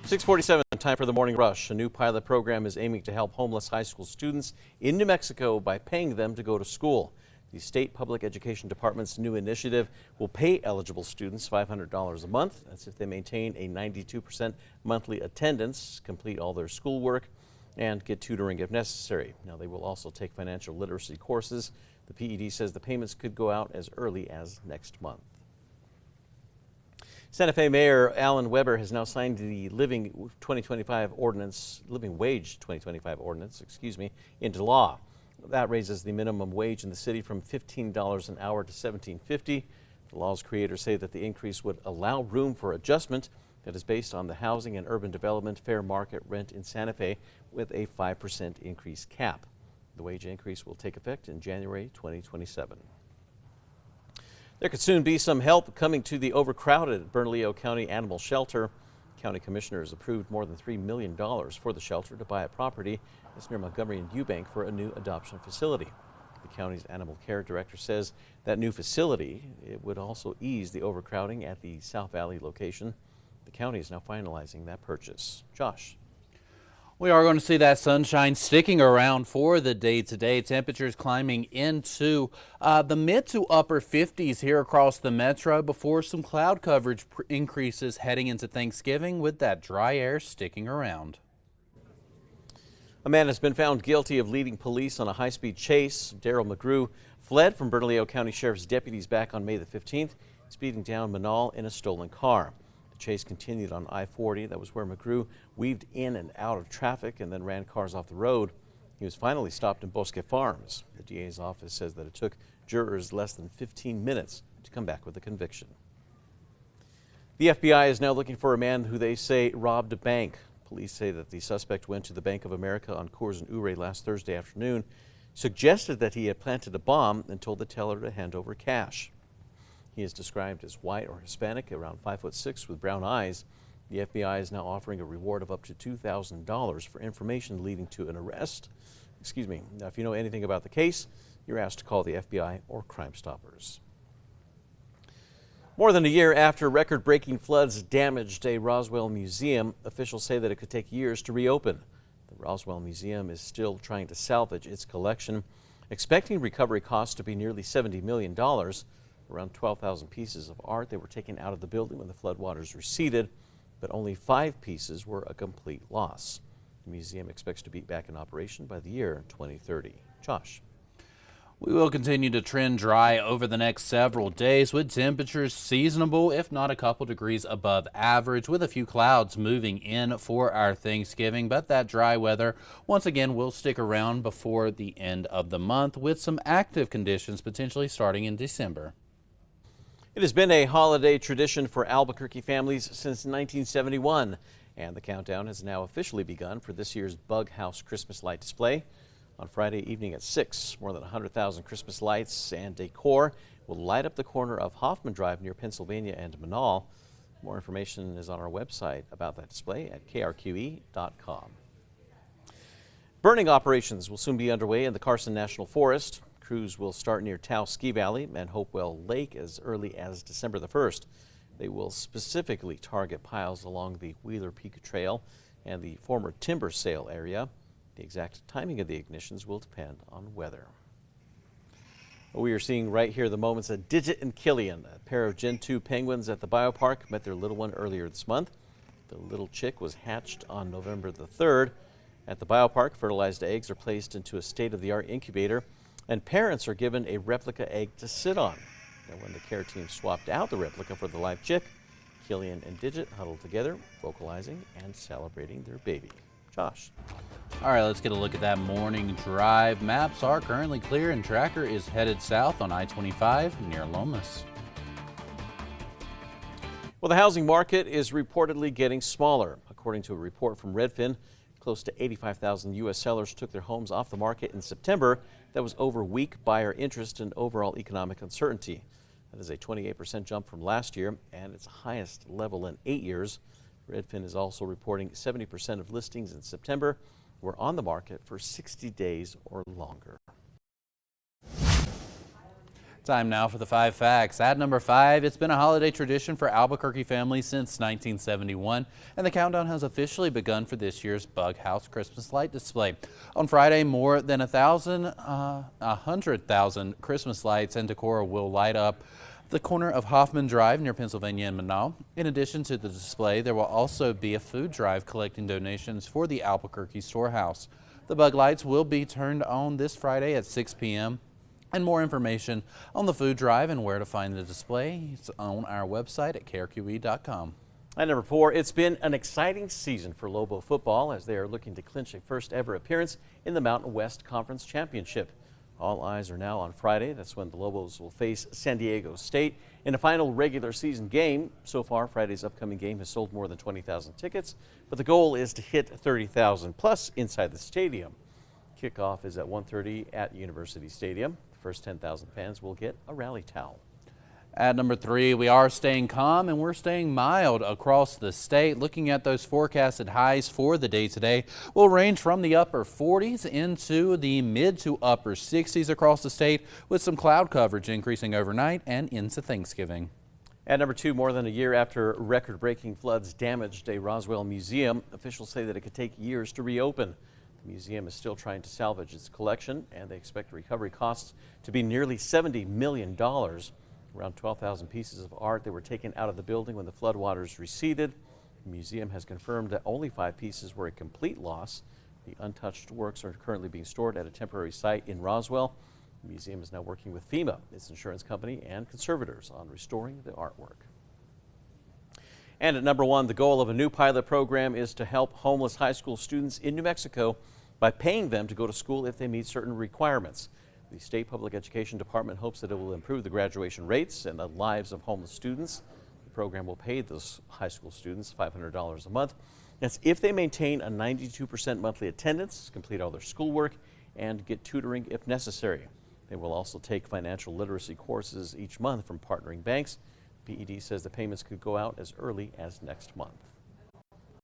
6:47, time for the morning rush. A new pilot program is aiming to help homeless high school students in New Mexico by paying them to go to school. The state public education department's new initiative will pay eligible students $500 a month. That's if they maintain a 92% monthly attendance, complete all their schoolwork, and get tutoring if necessary. Now, they will also take financial literacy courses. The PED says the payments could go out as early as next month. Santa Fe Mayor Alan Weber has now signed the Living Wage 2025 ordinance, into law. That raises the minimum wage in the city from $15 an hour to $17.50. The law's creators say that the increase would allow room for adjustment that is based on the housing and urban development fair market rent in Santa Fe with a 5% increase cap. The wage increase will take effect in January 2027. There could soon be some help coming to the overcrowded Bernalillo County Animal Shelter. County commissioners approved more than $3 million for the shelter to buy a property that's near Montgomery and Eubank for a new adoption facility. The county's animal care director says that new facility would also ease the overcrowding at the South Valley location. The county is now finalizing that purchase. Josh. We are going to see that sunshine sticking around for the day today. Temperatures climbing into the mid to upper 50s here across the metro before some cloud coverage increases heading into Thanksgiving with that dry air sticking around. A man has been found guilty of leading police on a high-speed chase. Daryl McGrew fled from Bernalillo County Sheriff's deputies back on May the 15th, speeding down Manal in a stolen car. The chase continued on I-40. That was where McGrew weaved in and out of traffic and then ran cars off the road. He was finally stopped in Bosque Farms. The DA's office says that it took jurors less than 15 minutes to come back with a conviction. The FBI is now looking for a man who they say robbed a bank. Police say that the suspect went to the Bank of America on Coors and Ouray last Thursday afternoon, suggested that he had planted a bomb, and told the teller to hand over cash. He is described as white or Hispanic, around 5'6" with brown eyes. The FBI is now offering a reward of up to $2,000 for information leading to an arrest. Now, if you know anything about the case, you're asked to call the FBI or Crime Stoppers. More than a year after record-breaking floods damaged a Roswell museum, officials say that it could take years to reopen. The Roswell Museum is still trying to salvage its collection, expecting recovery costs to be nearly $70 million. Around 12,000 pieces of art that were taken out of the building when the floodwaters receded, but only 5 pieces were a complete loss. The museum expects to be back in operation by the year 2030. Josh. We will continue to trend dry over the next several days with temperatures seasonable, if not a couple degrees above average, with a few clouds moving in for our Thanksgiving. But that dry weather once again will stick around before the end of the month, with some active conditions potentially starting in December. It has been a holiday tradition for Albuquerque families since 1971, and the countdown has now officially begun for this year's Bugg House Christmas light display. On Friday evening at 6, more than 100,000 Christmas lights and decor will light up the corner of Hoffman Drive near Pennsylvania and Manal. More information is on our website about that display at krqe.com. Burning operations will soon be underway in the Carson National Forest. Crews will start near Taos Ski Valley and Hopewell Lake as early as December the 1st. They will specifically target piles along the Wheeler Peak Trail and the former timber sale area. The exact timing of the ignitions will depend on weather. We are seeing right here the moments of Digit and Killian, a pair of Gen 2 penguins at the biopark, met their little one earlier this month. The little chick was hatched on November the 3rd. At the biopark, fertilized eggs are placed into a state-of-the-art incubator, and parents are given a replica egg to sit on. And when the care team swapped out the replica for the live chick, Killian and Digit huddled together, vocalizing and celebrating their baby. Josh. All right, let's get a look at that morning drive. Maps are currently clear and Tracker is headed south on I-25 near Lomas. Well, the housing market is reportedly getting smaller. According to a report from Redfin, close to 85,000 U.S. sellers took their homes off the market in September. That was over weak buyer interest and overall economic uncertainty. That is a 28% jump from last year and its highest level in 8 years. Redfin is also reporting 70% of listings in September were on the market for 60 days or longer. Time now for the 5 facts. At number 5, it's been a holiday tradition for Albuquerque families since 1971, and the countdown has officially begun for this year's Bugg House Christmas light display. On Friday, more than 100,000 Christmas lights and decor will light up the corner of Hoffman Drive near Pennsylvania and Manal. In addition to the display, there will also be a food drive collecting donations for the Albuquerque storehouse. The Bugg lights will be turned on this Friday at 6 p.m. And more information on the food drive and where to find the display is on our website at krqe.com. At number 4, it's been an exciting season for Lobo football as they are looking to clinch a first ever appearance in the Mountain West Conference Championship. All eyes are now on Friday. That's when the Lobos will face San Diego State in a final regular season game. So far, Friday's upcoming game has sold more than 20,000 tickets, but the goal is to hit 30,000 plus inside the stadium. Kickoff is at 1:30 at University Stadium. The first 10,000 fans will get a rally towel. At number 3, we are staying calm and we're staying mild across the state. Looking at those forecasted highs for the day today, will range from the upper 40s into the mid to upper 60s across the state, with some cloud coverage increasing overnight and into Thanksgiving. At number 2, more than a year after record-breaking floods damaged a Roswell museum, officials say that it could take years to reopen. The museum is still trying to salvage its collection, and they expect recovery costs to be nearly $70 million. Around 12,000 pieces of art that were taken out of the building when the floodwaters receded. The museum has confirmed that only 5 pieces were a complete loss. The untouched works are currently being stored at a temporary site in Roswell. The museum is now working with FEMA, its insurance company, and conservators on restoring the artwork. And at number 1, the goal of a new pilot program is to help homeless high school students in New Mexico by paying them to go to school if they meet certain requirements. The State Public Education Department hopes that it will improve the graduation rates and the lives of homeless students. The program will pay those high school students $500 a month. That's if they maintain a 92% monthly attendance, complete all their schoolwork, and get tutoring if necessary. They will also take financial literacy courses each month from partnering banks. PED says the payments could go out as early as next month.